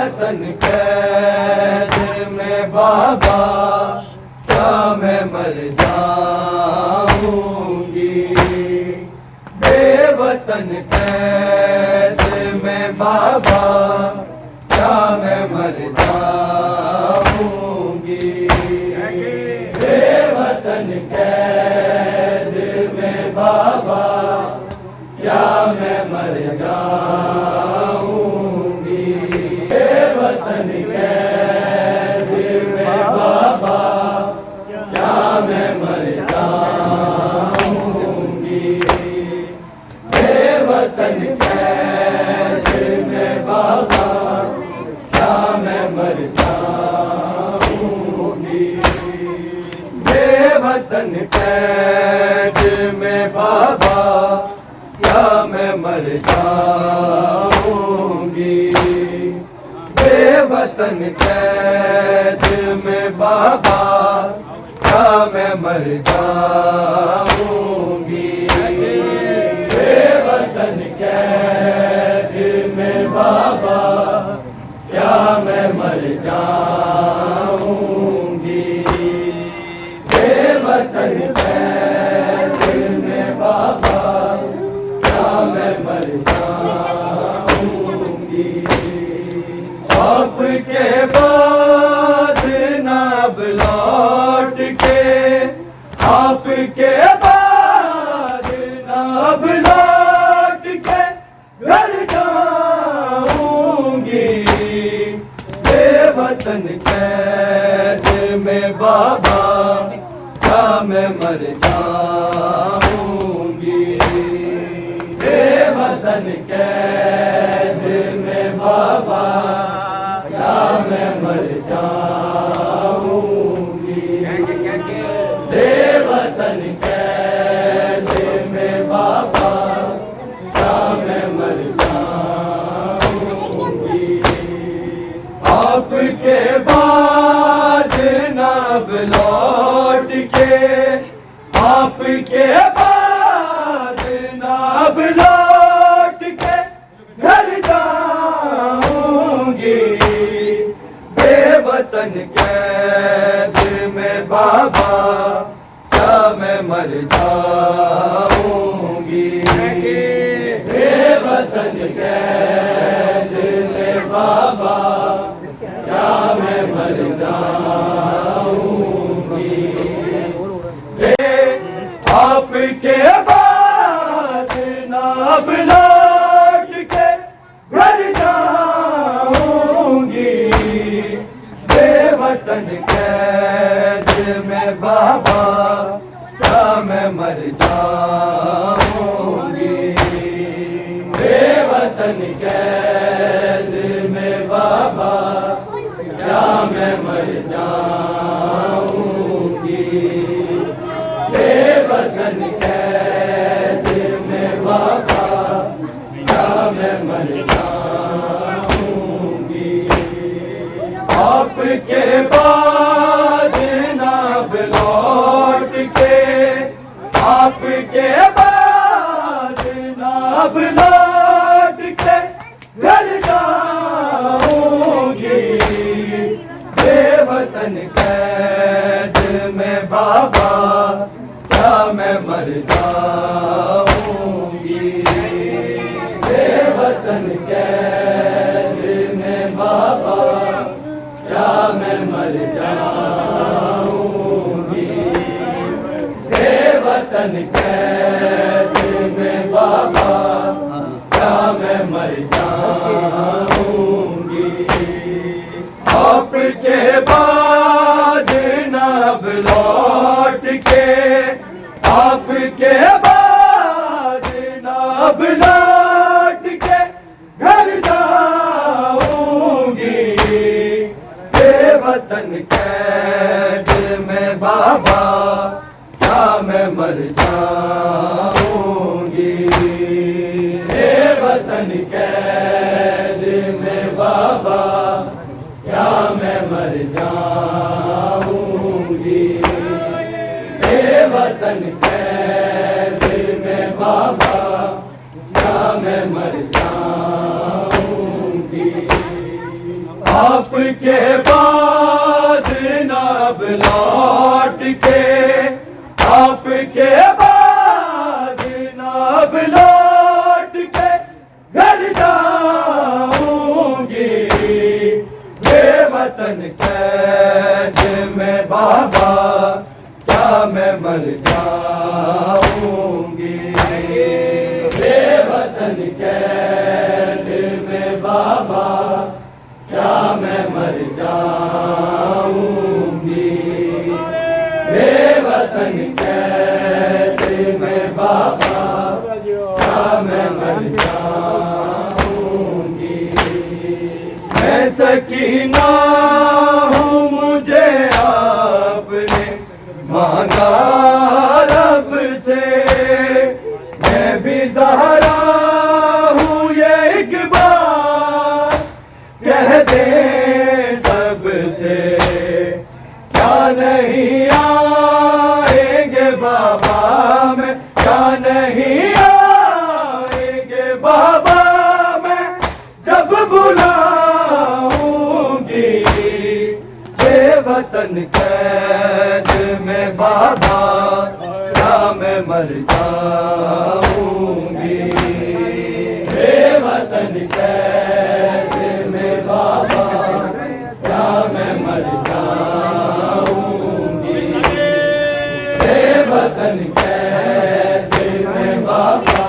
वतन कैद में बाबा क्या मैं मर जाऊंगी। बेवतन कैद में बाबा क्या मैं मर जाऊंगी। बेवतन कैद में बाबा क्या मैं मर जाऊंगी। बेवतन कैद में बाबा क्या मैं मर जाऊंगी। बेवतन कैद में बाबा क्या मैं मर जाऊंगी। बेवतन कैद में बाबा क्या मैं मर जाऊंगी। बेवतन कैद में बाबा क्या मैं मर जाऊंगी। बेवतन कैद में बाबा क्या मैं मर जाऊंगी। बेवतन कैद में बाबा क्या मैं मर जाऊंगी। आपके बाद ना लौट के, आपके बाद ना लौट के घर जाऊंगी। बेवतन कैद में बाबा क्या मैं मर जाऊंगी। बेवतन कैद में बाबा क्या मैं मर जाऊंगी। बेवतन कैद में बाबा क्या मैं मर जाऊंगी। आपके बाद ना लौट के, आपके बाद ना लौट के घर जाऊंगी। बेवतन कैद में बाबा क्या मैं मर जाऊंगी। बेवतन कैद में बाबा क्या मैं मर जाऊंगी। आपके बाद ना लौट के घर जाऊंगी। बेवतन कैद में बाबा क्या मैं मर जाऊंगी। बेवतन कैद में बाबा क्या मैं मर जाऊंगी। बेवतन कैद में बाबा क्या मैं मर जाऊंगी। आपके बाद ना लौट के, आपके बाद ना लौट के घर जाऊंगी। बेवतन कैद में बाबा क्या मैं मर जाऊंगी। बेवतन कैद में बाबा क्या मैं मर जाऊंगी। बेवतन कैद में बाबा क्या मैं मर जाऊंगी। आपके बाद ना लौट के, आपके बाद ना लौट के घर जाऊंगी। बेवतन कैद में बाबा क्या मैं मर जाऊंगी। बेवतन कैद में बाबा क्या मैं मर जाऊंगी। बेवतन कैद में बाबा क्या मैं मर जाऊंगी। आपके बाद ना अब लौट के, आपके बाद ना अब लौट के घर जाऊंगी। बेवतन कैद में बाबा क्या मैं मर जाऊंगी। बेवतन कैद में बाबा क्या मैं मर जाऊंगी। बेवतन कैद में बाबा क्या मैं मर जाऊंगी। मैं सकीना हूँ मुझे आपने मांगा रब से, मैं भी ज़हरा हूँ ये एक बार कह दे सबसे। क्या नहीं आएंगे बाबा में, क्या नहीं आएंगे बाबा में जब बुलाऊंगी। बेवतन कैद में बाबा क्या मैं मर जाऊंगी। बेवतन कैद में बाबा क्या मैं मर जाऊंगी। बेवतन कैद में बाबा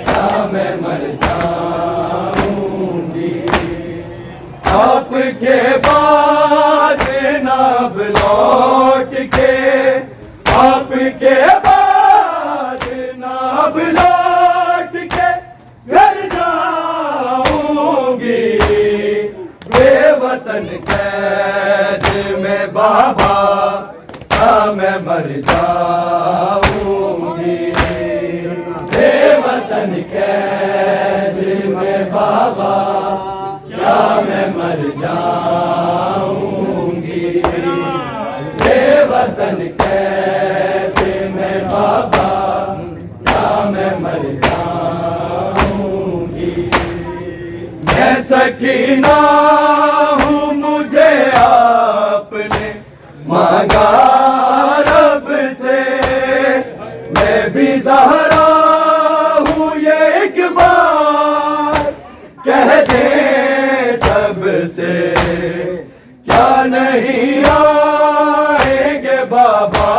क्या मैं मर जाऊंगी। आपके बाद ना अब लौट के, आपके बाद ना अब लौट के घर जाऊंगी। बेवतन कैद में बाबा क्या मैं मर जाऊंगी। बेवतन कैद में बाबा क्या मैं मर जाऊंगी। बेवतन कैद में बाबा क्या मैं मर जाऊंगी। मैं सकीना हूँ मुझे आपने मांगा रब से, मैं भी ज़हरा हूँ ये एक बार कह दे सबसे। क्या नहीं आएंगे बाबा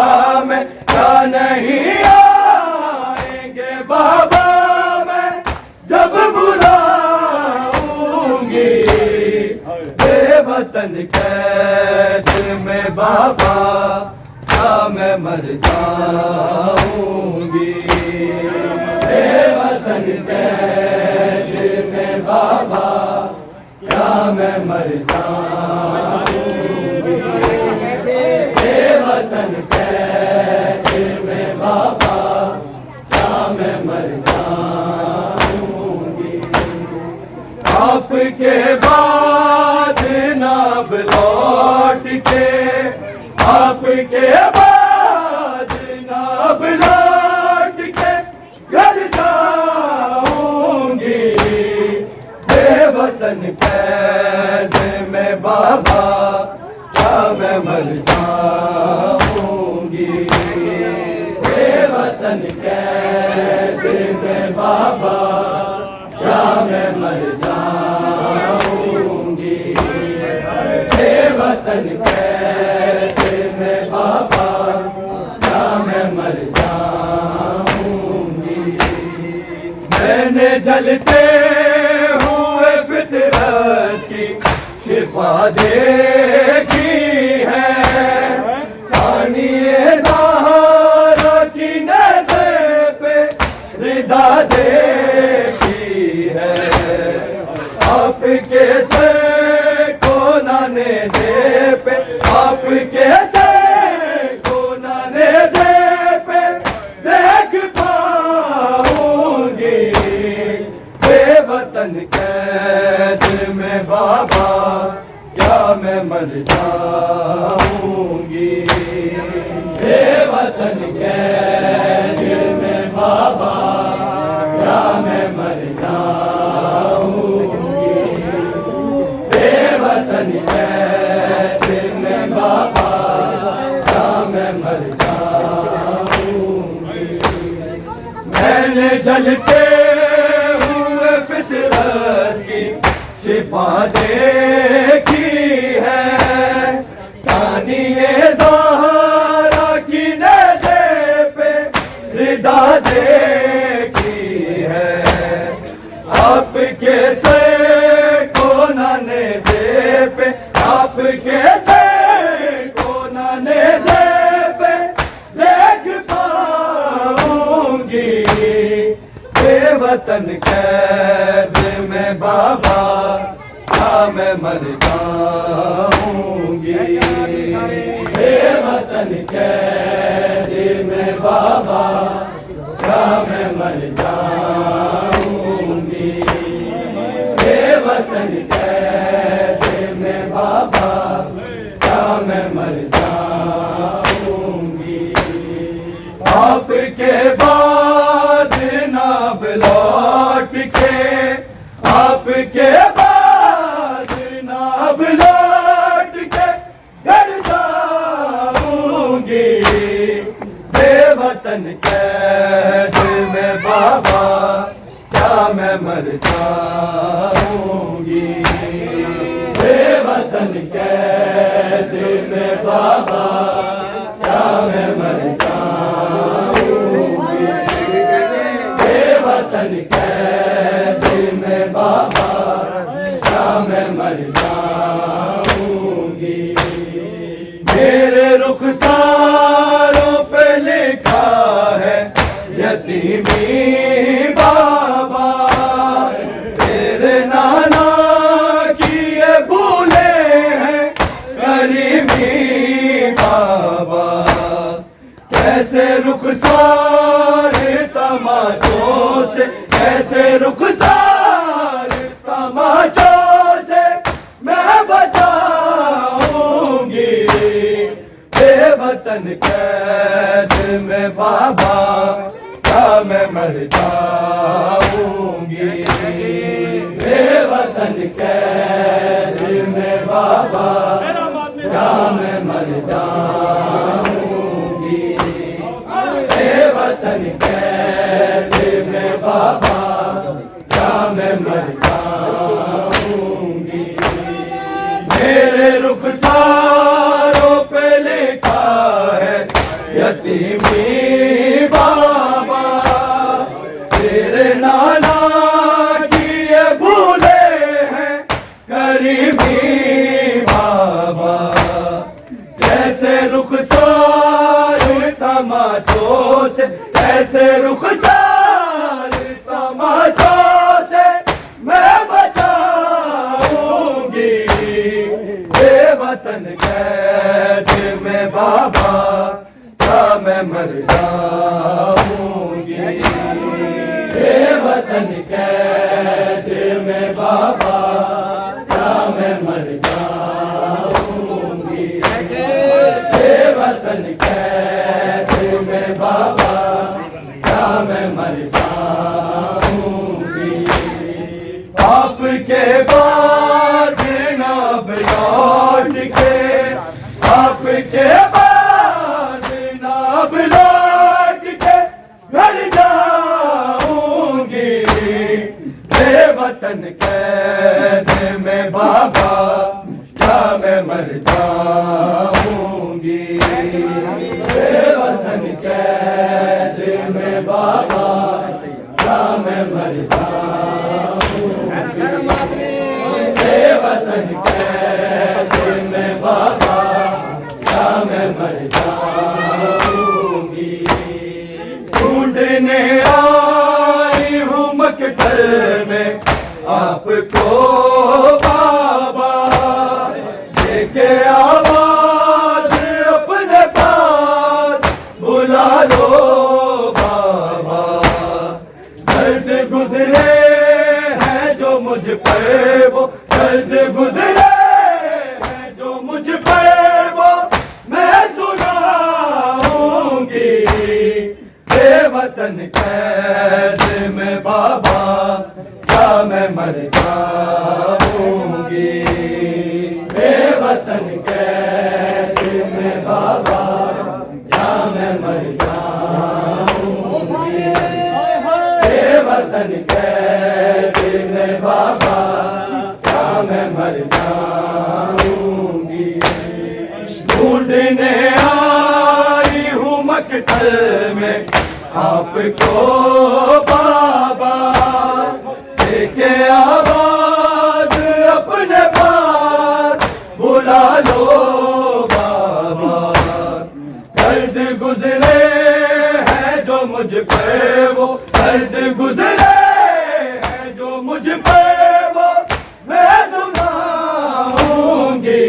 में, क्या नहीं आएंगे बाबा में जब बुलाऊंगी। बेवतन कैद में बाबा क्या मैं मर जाऊंगी। बेवतन कैद में बाबा क्या मैं मर जाऊंगी। बेवतन कैद में बाबा क्या मैं मर जाऊंगी। आपके बाद ना अब लौट के, आपके बाद ना अब लौट के घर जाऊंगी। बेवतन कैद में बाबा क्या मैं मर जाऊंगी। बेवतन कैद में बाबा क्या मैं मर जाऊंगी। बेवतन कैद में बाबा क्या मैं मर जाऊंगी। मैंने जलते हुए फितरत की शिफा देखी है, सानिए ज़हरा की नज़र पे रिदा देखी है। आपके सर को नाने से पे, आपके सर को नाने से पे देख पाऊंगी। बेवतन कैद में बाबा क्या मैं मर जाऊंगी। बेवतन कैद में बाबा क्या मैं मर जाऊंगी। बेवतन वतन कैद में बाबा क्या मैं मर जाऊंगी। मैंने जलते हुए फितरत की शिफा देखी है, सानिए ज़हरा की नेज़े पे रिदा देखी है। आपके से को नेज़े पे, आपके से को नेज़े पे देख पाऊंगी। बेवतन कैद में बाबा क्या मैं मर जाऊंगी। बेवतन कैद में बाबा क्या मैं मर जाऊंगी। बेवतन कैद में बाबा क्या मैं मर जाऊंगी। आपके बाद ना लौट के, आपके बाद ना लौट के घर जाऊंगी। बेवतन कैद में बाबा क्या मैं मर जाऊंगी। बेवतन कैद में बाबा क्या मैं मर जाऊंगी। बेवतन कैद में बाबा क्या मैं मर जाऊंगी। मेरे रुखसारों पे लिखा है यतीमी बाबा, तेरे नाना किए भूले हैं करीमी बाबा। कैसे रुखसार तमाचों से, कैसे रुखसार तमाचों से मैं बचाऊंगी। बेवतन कैद में बाबा क्या मैं मर जाऊंगी। बेवतन कैद में बाबा क्या मैं मर जाऊंगी। बेवतन कैद में बाबा क्या मैं मर जाऊंगी। मेरे रुखसारों पे लिखा है यतीमी बाबा, तेरे नाना किए भूले हैं करीमी बाबा। कैसे रुखसार तमाचों से, कैसे रुखसार तमाचों से मैं बचाऊंगी। बेवतन कैद में बाबा क्या मैं मर जाऊंगी। बेवतन कैद में बाबा क्या मैं मर जाऊंगी। बेवतन कैद में बाबा क्या मैं मर जाऊंगी। आपके बाद ना लौट के, आपके बाद ना लौट के घर जाऊंगी। बेवतन कैद में बाबा क्या मैं मर जाऊंगी। बेवतन कैद में बाबा क्या मैं मर जाऊंगी। बेवतन कैद में बाबा क्या मैं मर जाऊंगी। ढूंढने आई हूँ मकतल में आपको बाबा, लेके आवाज अपने पास बुला लो बाबा। दर्द गुजरे हैं जो मुझ पर, वो दर्द गुजरे हैं जो मुझ पर, वो मैं सुनाऊंगी। बेवतन कैद में बाबा क्या मैं मर जाऊंगी। मैं मर जाऊंगी। ढूंढने आई हूँ मकतल में आपको बाबा, लेके आवाज अपने पास बुला लो बाबा। दर्द गुजरे हैं जो मुझ पे वो, दर्द गुजरे हैं जो मुझ पे वो मैं सुनाऊंगी।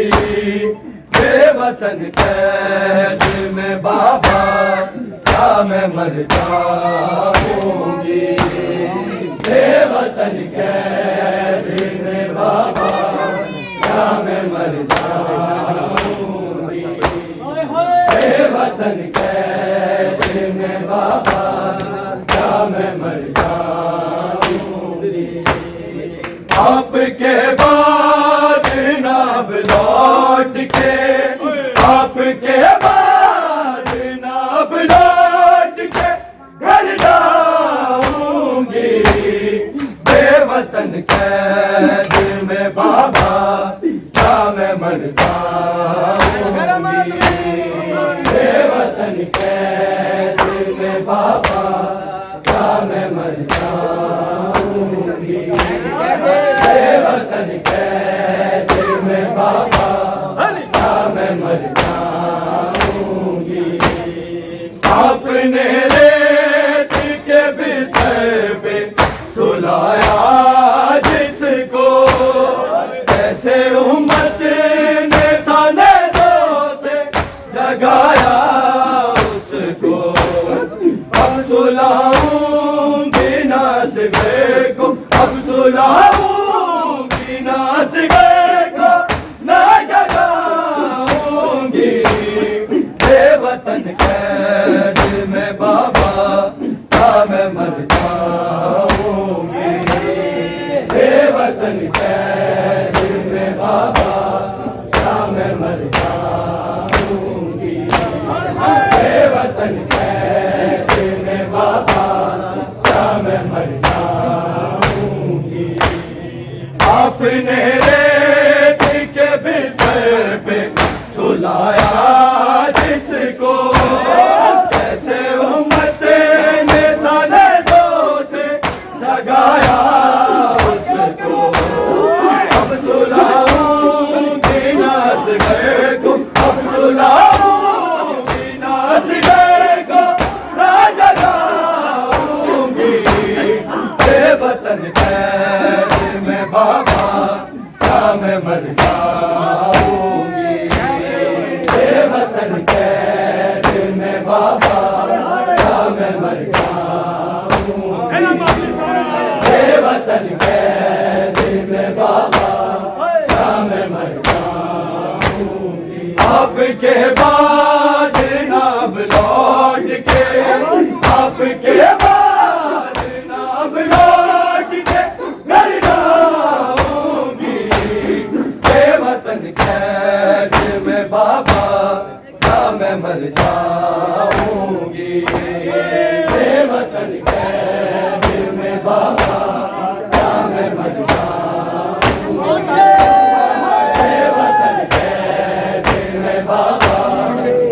बेवतन कैद में बाबा क्या मैं मर जाऊंगी। बेवतन कैद में बाबा क्या मैं मर जाऊंगी। बेवतन कैद में बाबा क्या मैं मर जाऊंगी। आपके बाद ना लौट के, आपके बाद ना लौट के घर जाऊंगी। बेवतन कैद में बाबा क्या मैं मर जाऊंगी। बेवतन कैद में बाबा क्या मैं मर जाऊंगी। बेवतन कैद में बाबा क्या मैं मर जाऊंगी। आपने रेत के बिस्तर पे सुलाया जिसको, कैसे उम्मत ने थाने से जगाया उसको। अब सुलाऊंगी नास गए को, अब सुलाऊंगी नास गए को, ना जगाऊंगी। बेवतन कैद में बाबा क्या मैं मर जाऊंगी। बेवतन कैद में बाबा क्या मैं मर जाऊंगी। बेवतन कैद में बाबा क्या मैं मर जाऊंगी। आपने रेत के बिस्तर पे सुलाया जिसको, कैसे उम्मत ने ताने से जगाया उसको। अब सुलाऊंगी नास गए को, अब सुलाऊंगी नास गए को, ना जगाऊंगी। बेवतन कैद में बाबा क्या मैं मर जाऊंगी। बेवतन कैद में बाबा क्या मैं मर जाऊंगी। बेवतन कैद में बाबा क्या मैं मर जाऊंगी। आपके बाद ना लौट के, आपके बाद ना लौट के घर जाऊंगी। बेवतन कैद में बाबा क्या मैं मर जाऊंगी। बेवतन कैद में बाबा क्या मैं मर जाऊंगी। बेवतन कैद में बाबा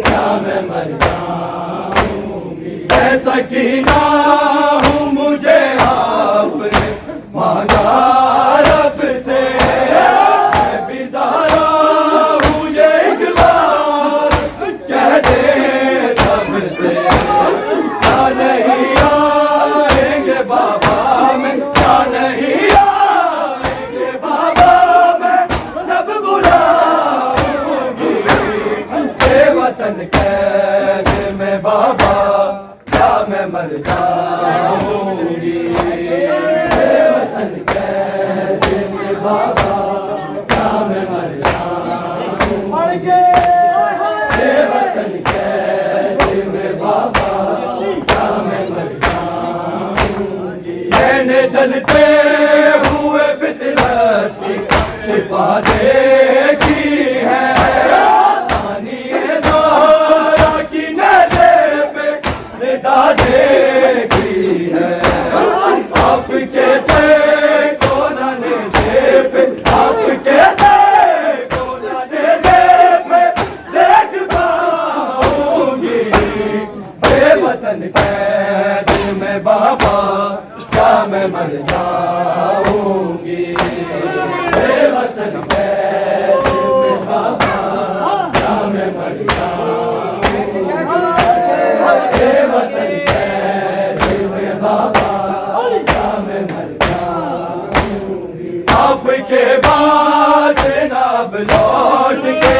क्या मैं मर जाऊंगी। ऐसा कीना हूँ मुझे आपने मांगा रब से, मैं बिज़ारा हूँ ये एक बार कह दे सबसे। क्या नहीं आएंगे बाबा में, क्या नहीं आएंगे बाबा में, जब बुलाऊंगी। बेवतन कैद में बाबा क्या मैं मर जाऊंगी। बेवतन कैद में बाबा क्या मैं मर जाऊंगी। बेवतन कैद में बाबा क्या मैं मर जाऊंगी। मैंने जलते हुए फितरत की शिफा देखी है, सानिए ज़हरा की नेज़े पे निदा देखी है। आपके से कोना नेज़े पे, आपके कैसे को जाने दे मैं देख पाऊंगी बेवतन कैद में बाबा क्या मैं मर जाऊंगी बेवतन कैद में बाबा क्या मैं मर जाऊंगी बेवतन कैद में बाबा क्या मैं मर जाऊंगी आपके बाद ना लौट के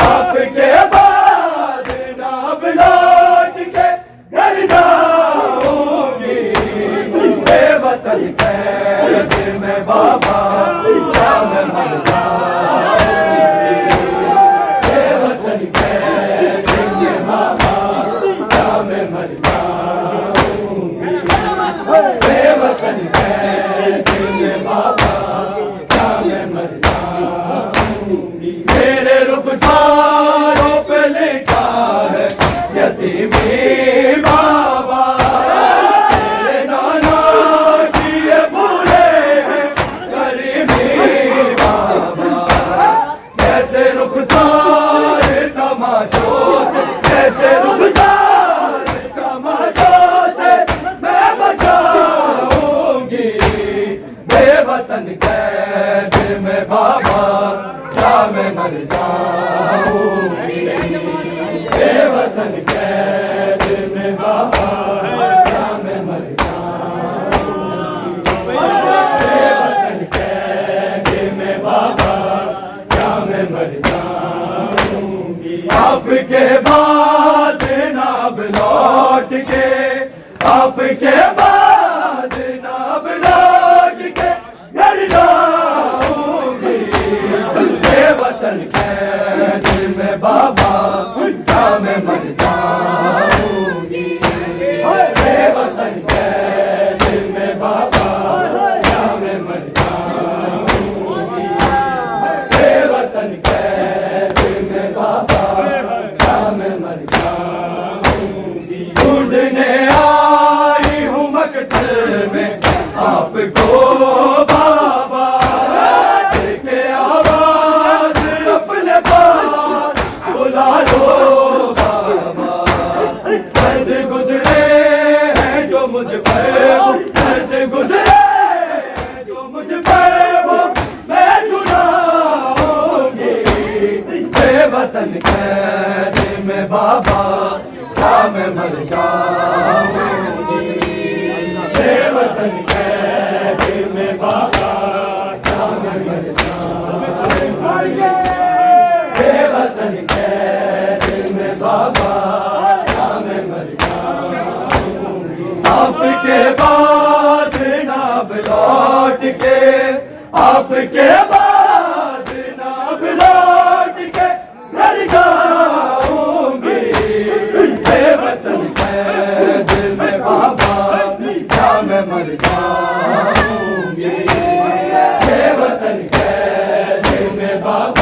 आपके बाद ना लौट के घर जाऊंगी बेवतन कैद में बाबा क्या मैं मर जाऊंगी बेवतन कैद में बाबा क्या मैं मर जाऊंगी बेवतन कैद में बाबा क्या मैं मर जाऊंगी मेरे रुखसारों पे लिखा है यतीमी बाबा तेरे नाना किए बुरे हैं गरीबी बाबा कैसे रुखसार तमाचों से कैसे रुखसार तमाचों से मैं बचाऊंगी बेवतन कैद में बाबा क्या मैं मर जाऊंगी बेवतन कैद में बाबा क्या मैं मर जाऊंगी बेवतन कैद में बाबा क्या मैं मर जाऊंगी आपके बाद ना लौट के आपके बाद ना लौट के घर जाऊंगी बेवतन कैद में बाबा क्या मैं मर जाऊंगी बेवतन कैद में बाबा क्या मैं मर जाऊंगी बेवतन कैद में बाबा क्या मैं मर जाऊंगी ढूंढने आई हूँ मकतल में आपको बाबा के आवाज अपने पास बुला लो बाबा दर्द गुजरे हैं जो मुझ पर दर्द गुजरे हैं जो मुझ पर वो मैं सुनाऊंगी बेवतन कैद में बाबा क्या मैं मर जाऊंगी बेवतन कैद में बाबा क्या मैं मर जाऊंगी बेवतन कैद में बाबा क्या मैं मर जाऊंगी आपके बाद ना लौट के आपके बाद ना लौट के घर जाऊंगी बेवतन कैद में बाबा क्या मैं मर जाऊंगी बेवतन कैद में बाबा